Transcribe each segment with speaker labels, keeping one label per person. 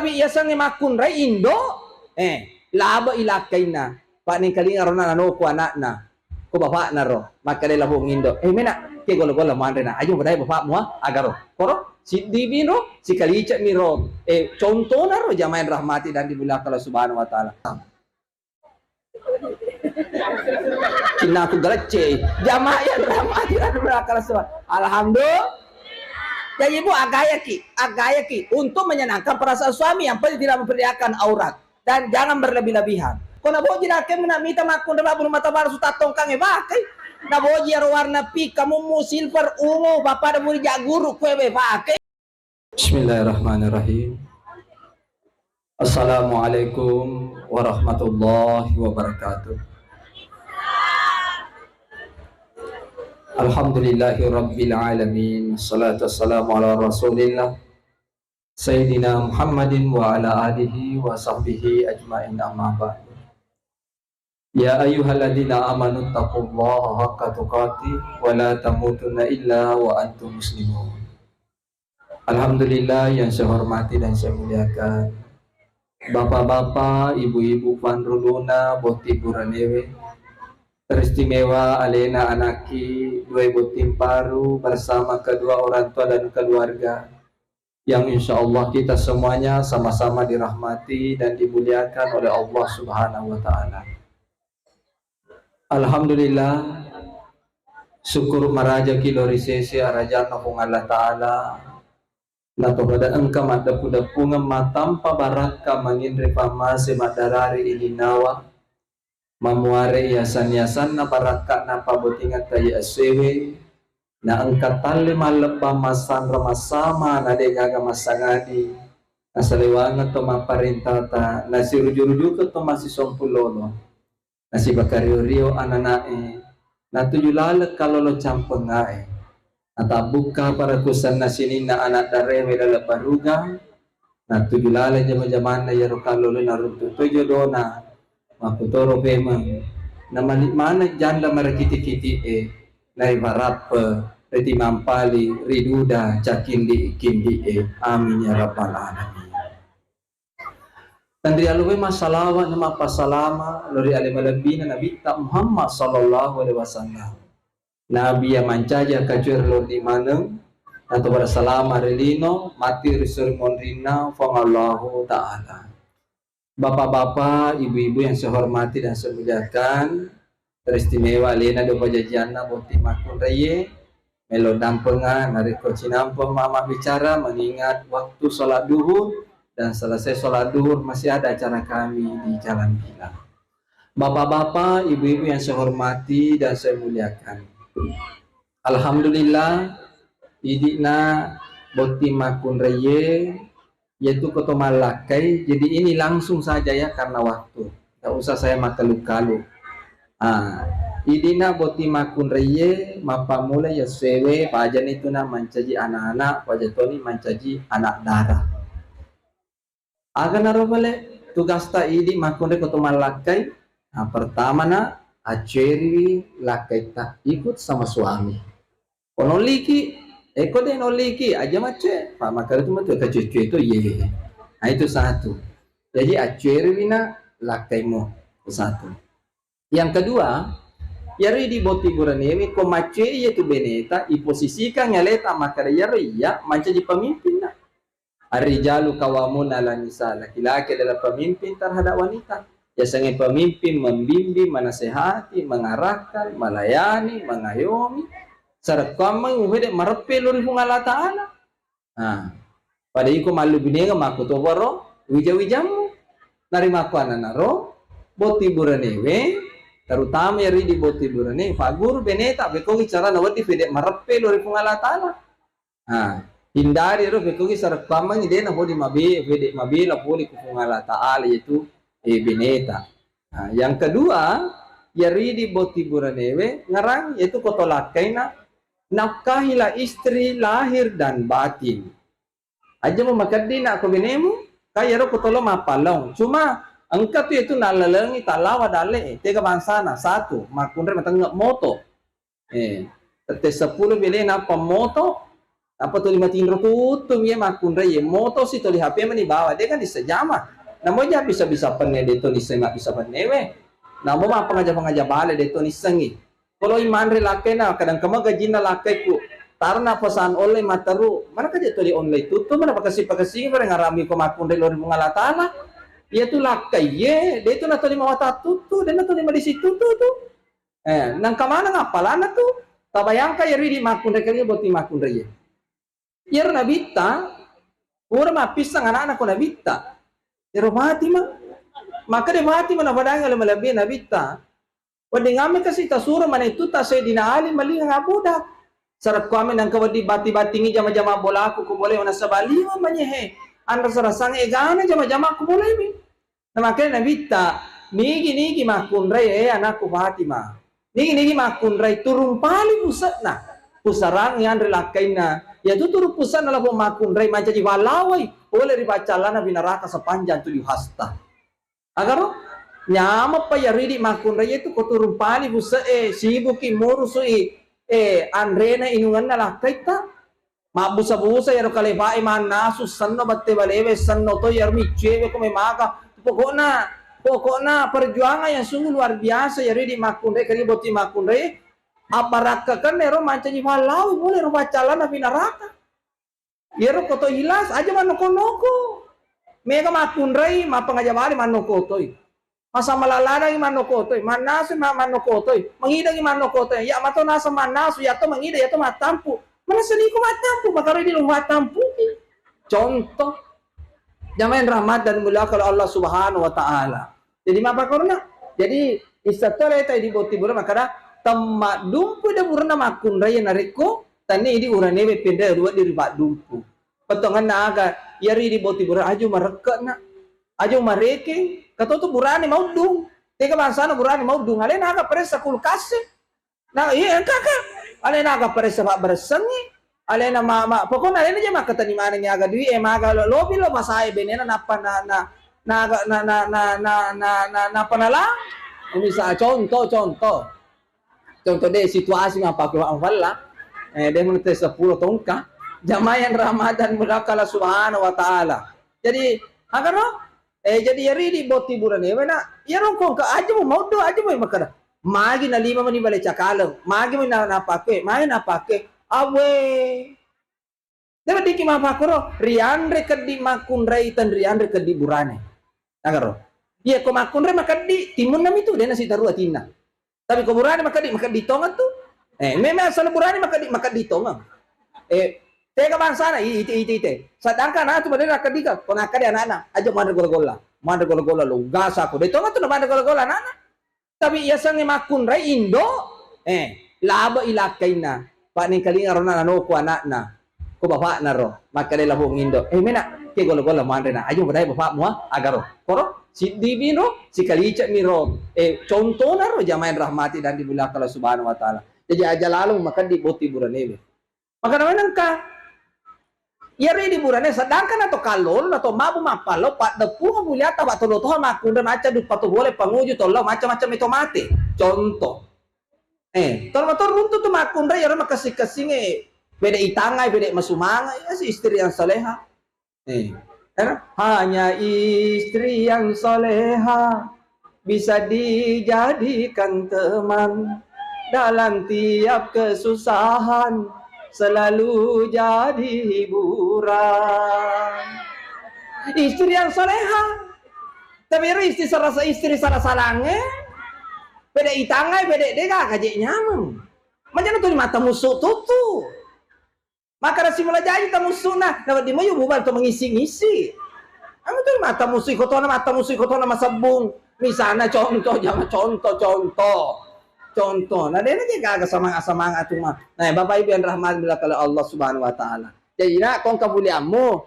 Speaker 1: tapi yasang ni makun ray Indo laba ilakay na pa ni kalingaron na ano ko anak na ko bapak na ro makalala hong Indo mena ke golo-golo manre na ayo badai bapak mo agaro koro si Dibi ro si Kalica mi ro contoh na ro jamaah rahmati dan dimuliakan Allah Subhanahu wa taala. Kina aku galece jamaah yang rahmati dan dimuliakan Allah Subhanahu. Alhamdulillah. Jadi ibu agayaki untuk menyenangkan perasaan suami yang paling tidak memperlihatkan aurat dan jangan berlebih-lebihan. Kau nak boji nak minta makun dalam rumah tabar sudah tongkang pakai. Nak boji warna pink kamu mu silver ungu bapak dah murid guru kue pakai. Bismillahirrahmanirrahim. Assalamualaikum warahmatullahi wabarakatuh. Alhamdulillahi rabbil alamin. Wassalatu wassalamu ala rasulillah Sayyidina Muhammadin wa ala alihi wa sahbihi ajma'in amma ba'du. Ya ayyuhalladzina amanu taqullaha haqqa tuqatih wa la tamutunna illa wa antum muslimun. Alhamdulillah yang saya hormati dan saya muliakan bapak-bapak, ibu-ibu Panruluna, Boti Buranewe, teristimewa Alena Anaki, dua ibu Timparu bersama kedua orang tua dan keluarga yang insya Allah kita semuanya sama-sama dirahmati dan dimuliakan oleh Allah Subhanahu wa Ta'ala. Alhamdulillah, syukur maraja kilori sesi arajana kung Allah Ta'ala na pada engkau madapu-dapungan matampa baraka mangindri pamase madarari ilinawa mamuare yasan-yasan na baraka na pabutingat tayo asewe na angkat tali malapa masan ramasama na degaga masangadi na saliwangan to maparintata na si ruju-ruju ko to masisompulono na si Bakario ananae na tuyulalag kalolo campengae na tabuka para kusan na sinin na anak darewe lalaparuga na tuyulalag jama-jaman na yaro kalolo na runtutuyo dona maputoro pemang na malikmana janda marakiti-kiti na ibarap reti mampali riduda cakindi ikindi amin ya rabbal alamin. Tandri aluwe masalawa na mapasalama lori alimalabina Nabi Muhammad sallallahu alaihi wasallam. Nabi yang mancaja kacur lori maneng atau bersalama relino mati risur monrina fangallahu ta'ala. Bapak-bapak, ibu-ibu yang saya hormati dan saya muliakan, teristimewa Lena do Pajajana Boti Makun Reye, Melo Dampengan, Nariko Cinampong Mama bicara mengingat waktu sholat duhur dan selesai sholat duhur masih ada acara kami di Jalan Bilang. Bapak-bapak, ibu-ibu yang saya hormati dan saya muliakan, alhamdulillah, idikna Boti Makun Reye yaitu Koto Malakai. Jadi ini langsung saja ya karena waktu, tidak usah saya makalu-kalu. Idina Boti Makun Reye mapa mulai ya sewe pajan itu na mancaji anak-anak pajatoni mancaji anak darah. Agan narobale tugas ta idi Makun Reye Koto Malakai. Pertama na aceri lakai tak ikut sama suami. Konoliki eko deh noliki aja mace pak makar itu matu kacucu itu ye. Nah itu satu. Jadi acerwina lakaimu satu. Yang kedua, yari di Boti Buranewe ko mace yaitu beneta iposisikan nyaleta makar yari ya manca di pemimpin na. Arijalu kawamun ala nisa, laki-laki adalah pemimpin terhadap wanita. Biasanya pemimpin membimbing, menasehati, mengarahkan, melayani, mengayomi. Sarakam menghidap marpe lori hung Allah Ta'ala. Pada iko malu binega makuto waro wija-wijamu narima ko ananaro Boti Buranewe terutama yari di Boti Buranewe fagur beneta beko cara nawati fede marpe lori hung Allah Ta'ala. Hindari ro beko sarakam ide na hodi mabe fede mabe la poli ku hung Allah Ta'ala yaitu beneta. Yang kedua yari di Boti Buranewe ngarang yaitu kotolakai na nafkahilah istri lahir dan batin. Aja memakadi nak aku binemu, kaya ro kotolo mapalong. Cuma engkau itu nalalengi talawa dale, tiga bangsa na satu, makunre matang moto. Tete 10 beli na pamoto, Apa tu lima tindro tutum ye makun ye moto si toli HP mani bawa dia kan disejama. Namo ja bisa penne de to niseng bisa penne we. Namo ma pengaja bale de to nisengi. Kalau iman re lakena kadang kama gajina lakeku. Tarna pesan oleh mataru. Mana kaje toli online tutum mana pakasi bareng ngarami ko makun re lor mungala tala. Ia tu lakai ye, dia tu na toli mawata tutu, dia na toli ma di situ tu. Nang kamana ngapalana tu. Tabayangka ya ridi makun re kali boti makun re ye. Yer nabita, pura mapisang anak-anak ko nabita. Pero mati maka de mati na badang alam malabi nabita. Wadi ngame kasi tasura man itu tasay dinaali mali nga budak. Sarap ko amin ang kawadi bati-batingi jama-jama bola ko boleh ona sa baliwa manyehe. Andra sarasang egana jama-jama ko boleh mi. Na makanya nabita, nigi makunray anak ko Fatima. Nigi makunray turun pali pusat na. Pusarang yan relakay na. Ya tu turu pusan na labo makunray manca di walaway. Oleh ribacalana binaraka sa panjang tu hasta. Agaro nyama pa yaridi makunray itu ko turun pali busa sibuki morusu andrena inungan na lakay ta. Mabusa-busa yaro kalebae man nasu sanno batte balewe sanno to yar michewe ko may maka. Pokoknya perjuangan yang sungguh luar biasa yaridi makunray kali boti makunray. Aparaka kan nero mancanyi walau boleh rupacalan na pinaraka. Yero koto hilas aja manoko-noko. Mega makunray mapangajabali manokotoy. Masa malalana yung manokotoy. Manaso manokotoy. Mangida yung manokotoy. Ya mato nasa manaso yato mangida yato matampu. Manasani ko matampu makaroy di lang matampu. Contoh. Jamain rahmat dan mulia kalau Allah Subhanahu wa taala. Jadi mapakorna. Jadi istatore tayo di boti-bura makara temma dumpu da burna makun raya nariko tani idi urane pindah dua di riba dumpu potongan naga yari di boti bura aju mareka na aju mareke kato tu burane mau dung tega bansana burane mau dung ale naga presa kulkas na iya kakak ale naga presa ba bersengi ale na mama pokoknya ale aja maka tani mana nyaga dui maga lobi lo masai benena napa na panala misal contoh deh situasi apa ke wala dia menuntut 10 tongka jamayan Ramadan mulakala subhanahu wa ta'ala jadi agar jadi yari di boti burane mana yarong ko ka aja mo mau aja mo makara magi na 5 mani bale cakalang magi mo na napake mai napake awe debe diki mapakoro riandre kedi makunrai tan riandre kedi burane agaro iya ko makunrai makadi timun nam itu dia nasi taru atina. Tapi kuburani maka di tongan tu. Memang asal burani maka di tongan. Tega bangsa na ite. Sedangkan anak tu benar kadika. Kona kadi anak-anak aja mandar gola lo gasa ko. Di tongan tu na mandar gola anak. Tapi ia sang makun rai Indo. Laba ilakay na. Pa ning kalinga ron na ano ko anak na. Ko bapak na ro. Maka de labong Indo. Mena ke gola mandar na. Ayo badai bapak mo agaro. Koro si Divino, si Kalica Miro, contoh naro jamain rahmati dan dimuliakan Allah Subhanahu wa taala. Jadi aja lalu maka di boti burane. Maka naman ka yari di burane sedangkan atau kalol atau mabu mapalo pak depu mulia ta pak tolo toha makunda maca du patu boleh panguju tolo macam-macam itu mati. Contoh. Tol runtuh tu makunda yara makasih-kasih beda itangai beda masumanga ya si istri yang saleha. Hanya istri yang soleha bisa dijadikan teman dalam tiap kesusahan selalu jadi hiburan. Istri yang soleha tapi istri salah-salangnya beda itangai beda dega kajik nyamang macam tu mata musuh tutu. Maka rasi mulai jadi tamusuh na dapat di mayu bubal to mengisi-ngisi. Amo tu mata musuh kotona masabung. Misalnya contoh jangan contoh. Nah dia lagi gak semangat tu mah. Nah Bapak Ibu yang rahmat bila kalau Allah Subhanahu wa taala. Jadi nak kong kabuliamu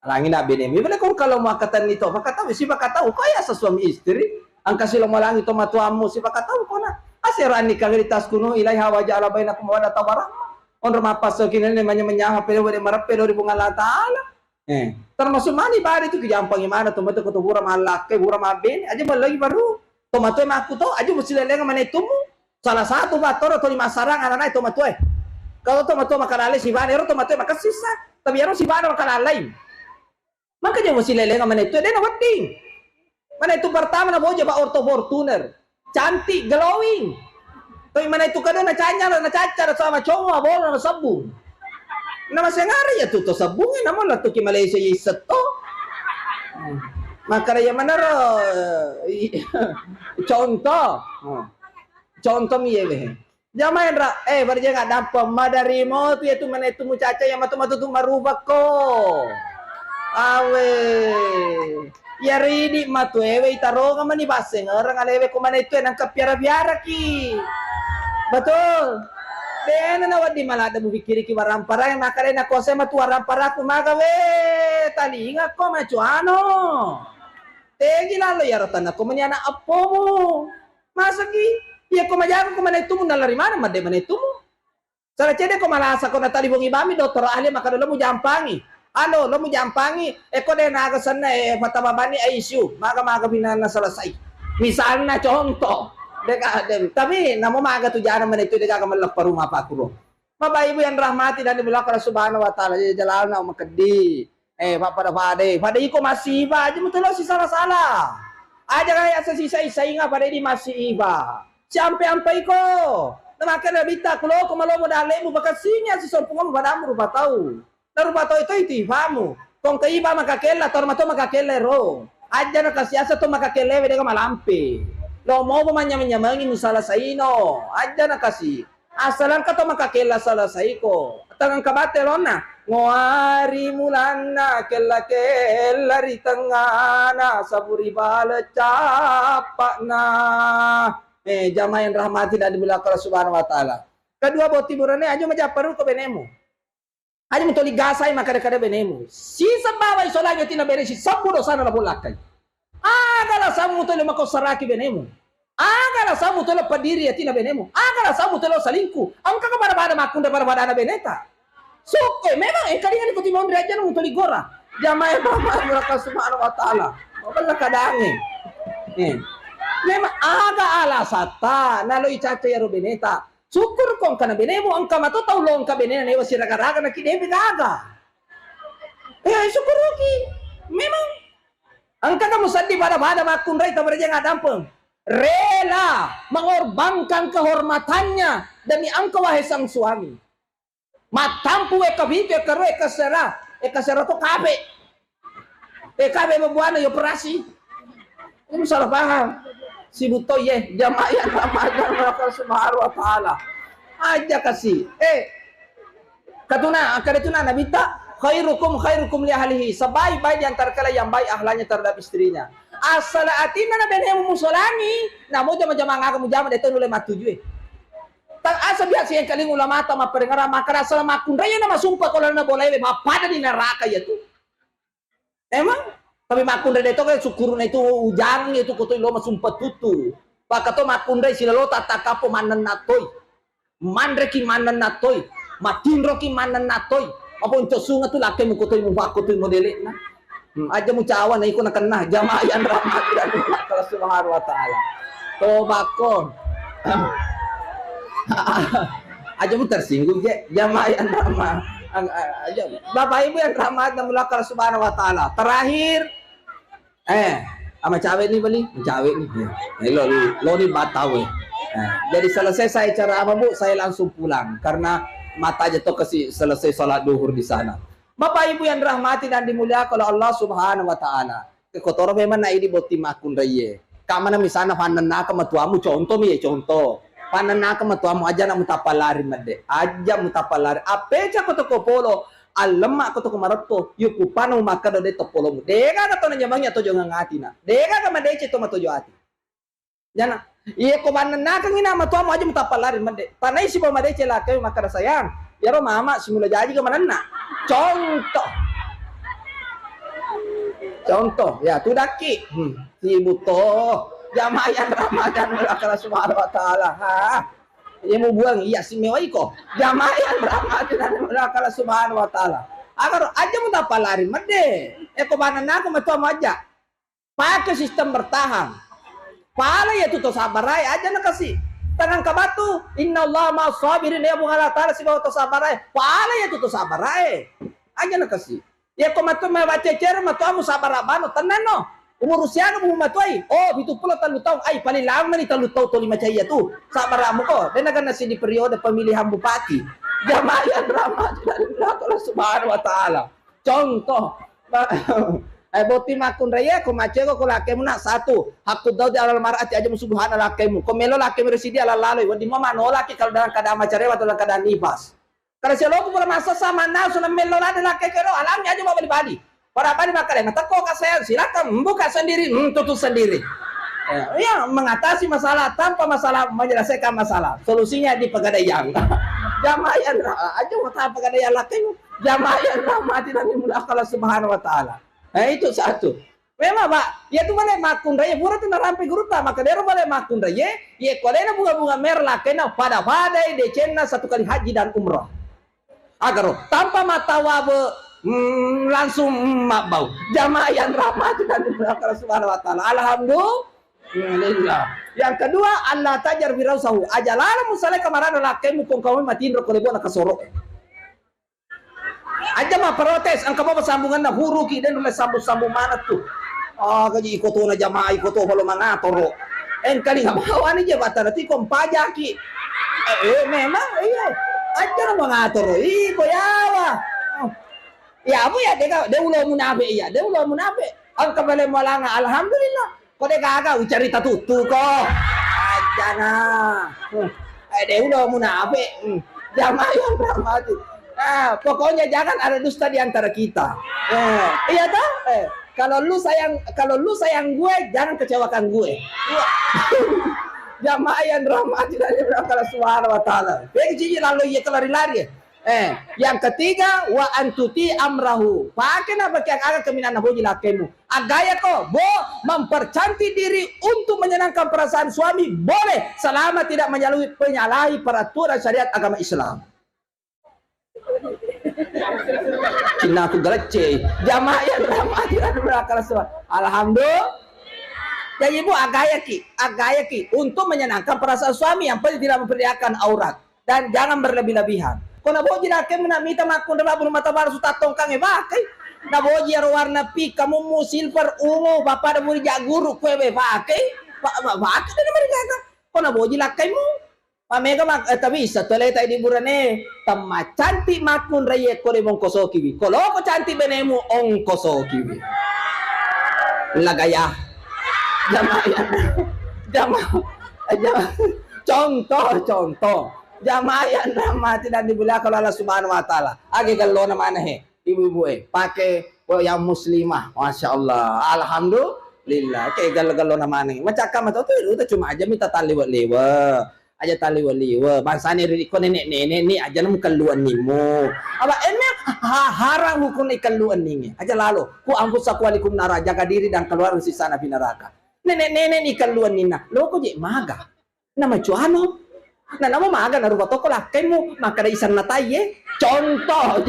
Speaker 1: langin nak benemi. Bila kong kalau mau kata nito, maka tahu siapa kata kaya sesuami istri. Angka sila mo lang ito matuamu siapa kata ko na. Asirani kagalitas kuno ilaiha wa ja'ala bainakum mawaddatan warahmah. Orang mapas kini namanya menyangka pero di bunga Allah Ta'ala. Termasuk mani bari itu kejampang gimana tomato ko bura malake bura mabeni aja lagi baru tomato aku to aja mesti leleng mana itu salah satu motor atau lima sarang anak tomato Kalau tomato makalala si Bana, ero tomato makasisa. Tapi ero si Bana makalalay. Makanya mo si Lele nga man ito, na wating. Mana itu pertama na boja ba Orto Fortuner. Cantik, glowing. Tapi mana itu kada na cacar sama cowok bola na sabung. Na masengari ya tuto sabungin naman lah tu ki Malaysia iset to. Maka ya mana ro contoh. Contoh miye. Jamain ra barja nga dapat madarimo tu ya tu mana itu mucaca yang matu-matu tu marubah ko. Awe. Ya ridi matu ewe itaro nga man ibaseng orang alewe ko man ito nang kapiara-piara ki. Betul. Dena na wadi malada mo bikiri ki warampara yang makare na kose matu warampara ko magawe talinga ko machuano. Tegi lalo ya rotana ko man yana apo mo. Masaki ya ko majago ko man ito mo nalari mana made man ito mo. Sara cede ko malasa ko na talibong ibami doktor ahli makadalo mo jampangi. Ano, lo mo jampangi, ko din nagasan na matababa ni ICU, maga-maga binana selesai. Misalnya contoh, tapi namo maga tu jana man itu deka kamalak paruma pa kuro. Bapak Ibu yang rahmati dan dimulakan Subhanahu wa taala, jalan na makadi. Pada iko masih iba, aja mutulo si salah-salah. Aja kaya sa sisa-isa nga pada di masih iba. Sampai ko. Namakan na bita kulo kumalo mo dale mo bakasinya si sompungan mo badamu rupa tahu. Narubato itu ibamu. Kung kaiba makakela, tormato makakela ro. Adya na kasiyasa to makakelewe deka malampi. Lo mo manyamanyamangin mo salah sa ino. Adya na kasi. Asalan ka to makakela salah sa iko. Tangang kabate ron na. Ngoari mulan na kela ritangana saburi bala capa na. Jamaah yang rahmati dan dimulakan Allah Subhanahu wa taala. Kedua bawa tiburannya aja majaparu ko benemu. Aja mentoli gasai makada-kada benemu. Si sabawa isolanya tina beresi saburo sana la bolakai. Agala samu tolo mako saraki benemu. Agala samu tolo padiri tina benemu. Agala samu tolo salingku. Angka ka bara-bara makunda bara-bara na beneta. Suke memang kalian ikuti mau aja nang mentoli gora. Jamaah Allah Subhanahu wa taala. Wala kadange. Memang aga alasata nalo icaca ya beneta. Syukur kong kana benemo ang kamato taulong ka benena ne wasi raga-raga na kidebe gaga. Syukur ki. Memang ang kamu sadi pada makundray tabarja nga dampeng. Rela mengorbankan kehormatannya demi angka wahai sang suami. Matampu kabito karo kasera to kabe. Kabe mabuana yo operasi. Ini salah paham. Si buto ye jamaah yang Ramadan Allah Subhanahu wa taala aja kasih katuna nabita khairukum li ahlihi, sebaik-baik di antara kalian yang baik ahlanya terhadap istrinya. As-salaatina na benemu musolani namo jama-jama ngaku jama deto nule matuju tang asa biasa yang kaling ulama ta maperengara makara sala makundraya na masumpah kalau na boleh mapada di neraka ya tuh. Emang tapi makundra deto kay sukuro na itu ujang itu kutoy lo masumpat tutu. Pakato makundra sila lo tatakapo manan natoy. Mandre ki manan natoy. Matindro ki manan natoy. Apo unto sunga tu laki mo kutoy mo bakotoy modele na. Aja mo cawan na iko na kanna jamaah yan rahmat dan Allah Subhanahu wa taala. Tobakon. Aja mo tersinggung je jamaah yan rahmat. Bapak Ibu yang rahmat dan mulaka Subhanahu wa taala. Terakhir sama cawe nih beli, cawe nih. Lo nih batawe. Jadi selesai saya cara apa Bu, saya langsung pulang karena mata aja tuh kasih selesai salat duhur di sana. Bapak Ibu yang rahmati dan dimuliakan oleh Allah Subhanahu wa taala. Kotor memang na ini boti makun raye. Kamana misalnya panen nak matuamu contoh mi contoh. Panen nak matuamu aja nak mutapalari made. Aja mutapalari. Apeja koto kopolo. Alema koto kumaroto. Yuku panu makado de topolo. Dega kato na nyamangnya tojo ngati na. Dega kama dece to matojo ati. Jana. Iya ko panen nak ngina matuamu aja mutapalari made. Panai si pamade cela kayo makada sayang. Yaro mama simula jaji ke mana nak. Contoh ya tu daki si buto jamaah yang Ramadan Allah Subhanahu wa taala ya mau buang iya si mewai kok jamaah yang Ramadan Allah Subhanahu wa taala agar aja mau dapat lari mede ko banana aku metu aja pakai sistem bertahan pala ya tuh sabar aja nak kasih tangan ke batu. Inna Allah ma'as sabirin, ya bunga Allah ta'ala sibawa to sabarai. Paala ya tu to sabarai. Aja na kasi. Ya ko matu me baca cer matu amu sabar abano tenan no. Umur usia no bu matu ai. Oh, itu pula 3 tahun. Ai paling lama ni 3 tahun to 5 cahaya tu. Sabar amu ko. Dan akan nasi di periode pemilihan bupati. Jamaah yang rahmat dari Allah Subhanahu wa taala. Contoh boti makun raya ko macego ko lakemu nak satu hakku daud alal mar'ati aja subhana lakemu ko melo lakemu residi alal laloi wadi mama nolaki kalau dalam keadaan macarewa atau dalam keadaan nifas kalau selo pula masa sama nasu na melo lade lakekero alamnya aja mau bali para bali makale ngatako ka saya silakan buka sendiri tutup sendiri ya mengatasi masalah tanpa masalah menyelesaikan masalah solusinya di pegadaian jamaah yang aja mata pegadaian lakemu jamaah yang rahmati dan dimulai Allah Subhanahu wa taala. Nah itu satu. Memang Pak, ya tu boleh makun raya, pura tu narampe guruta, maka dia boleh makun raya, ya kolena bunga-bunga merah kena pada decena 1 kali haji dan umrah. Agar tanpa mata wabe langsung bau. Jamaah yang rahmat dan Allah Subhanahu wa taala. Alhamdulillah. Yang kedua, Allah tajar wirausahu. Ajalala musale kamarana lakemu kong kawin matin ro kolebo nakasorok. Aja mah protes ang kamu sambungan na huruki dan oleh sambung-sambung mana tuh gaji ikoto na jamaah ikoto halo mangatoro kali nggak mau ani jabatan nanti kom pajaki memang iya aja na mangatoro boyawa ya abu ya de ulo munabe iya de ulo munabe ang kabale malanga alhamdulillah kok de gaga cerita tutu kok aja na de ulo munabe jamaah yang rahmati. Pokoknya jangan ada dusta di antara kita. Iya toh? Kalau lu sayang gue, jangan kecewakan gue. Jamaah yang rahmati dari Allah Subhanahu wa taala. Begitu lalu ya kelari-lari. Yang ketiga wa antuti amrahu. Pakai apa yang agak keminan boji lakemu. Agaya ko, mempercantik diri untuk menyenangkan perasaan suami boleh selama tidak menyalahi peraturan syariat agama Islam. Kina aku gelece jamaah yang rahmati dan berakal semua. Alhamdulillah. Jadi ibu agaya ki untuk menyenangkan perasaan suami yang penting tidak memperlihatkan aurat dan jangan berlebih-lebihan. Kau nak boji nak kena minta makun dalam rumah tabar suta tongkang bakai. Nak boji warna pink kamu mu silver ungu bapak ada muri guru kue bakai. Bakai dan mereka. Kau nak boji lah kamu. Mega tapi setelah tadi burane tamma cantik makun raya kore mong kosokiwi. Kalau ko cantik benemu ong kosokiwi. Lagaya. Jamaah. Contoh. Jamaah yang rahmati dan dimuliakan kalau Allah Subhanahu wa taala. Age gallo na mana he. Ibu-ibu pakai yang muslimah. Masya Allah. Alhamdulillah. Kayak gallo na mana. Macam tu cuma aja minta tali lewa. Aja tali waliwa bangsa ni ko nenek ni aja nam keluan nimu aba emek harang hukum keluan ningi aja lalu ku ampusa kualikum nara jaga diri dan keluar dari sana neraka nenek ni keluan nina lo ko je maga nama cuano na nama maga na rupa toko lah kemu maka da isan nataye contoh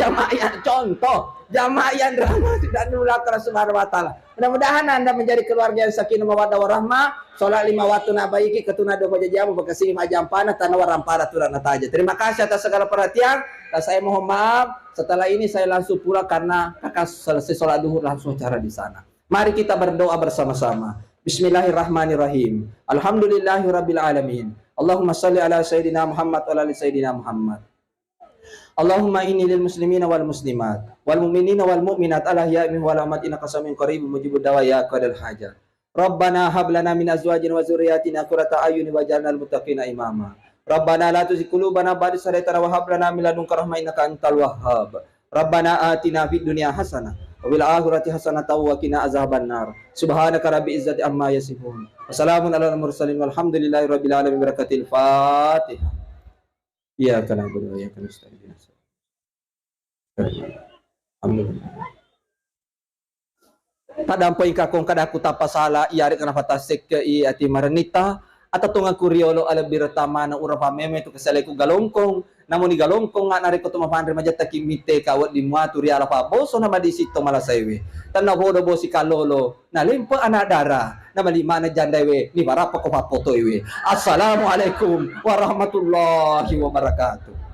Speaker 1: jamaah yang rahmat dan nulakar Subhanahu wa taala. Mudah-mudahan Anda menjadi keluarga yang sakinah mawaddah warahmah. Salat 5 waktu nabaiki ketuna do pajajamu bekasih majam panah tanah warampara turana taja. Terima kasih atas segala perhatian. Dan saya mohon maaf setelah ini saya langsung pulang karena kakak selesai salat duhur langsung acara di sana. Mari kita berdoa bersama-sama. Bismillahirrahmanirrahim. Alhamdulillahirabbil alamin. Allahumma shalli ala sayyidina Muhammad wa ala ali sayyidina Muhammad. Allahumma inni lil muslimina wal muslimat wal mu'minina wal mu'minat ala ya'min wal amat innaka samiyun qaribun mujibud dawa ya qadal hajat. Rabbana hab lana min azwajina wa dzurriyyatina qurrata a'yunin waj'alna lil muttaqina imama. Rabbana la tuzigh qulubana ba'da idh hadaytana wa hab lana min ladunka rahmah innaka antal wahhab. Rabbana atina fid dunya hasanah wa fil akhirati hasanah wa qina azabannar. Subhanaka rabbil izzati amma yasifun. Wassalamun alal mursalin walhamdulillahi rabbil alamin. Barakatil Fatihah. Iya karena berdoa ya karena alhamdulillah. Padampo ikakong kadaku tapasala iyari kana fatasik ke i ati maranita Atau tunga kuriolo ala biratama na urapa meme tu kasale ku galongkong, namun ni galongkong nga nari ko tumapandre majata kimite kawat di muatu ri ala pa boso na madisito malasaywe. Tanaw hodo bo si kalolo na limpa anak dara na malima na jandaywe ni marapa ko papotoywe. Assalamualaikum warahmatullahi wabarakatuh.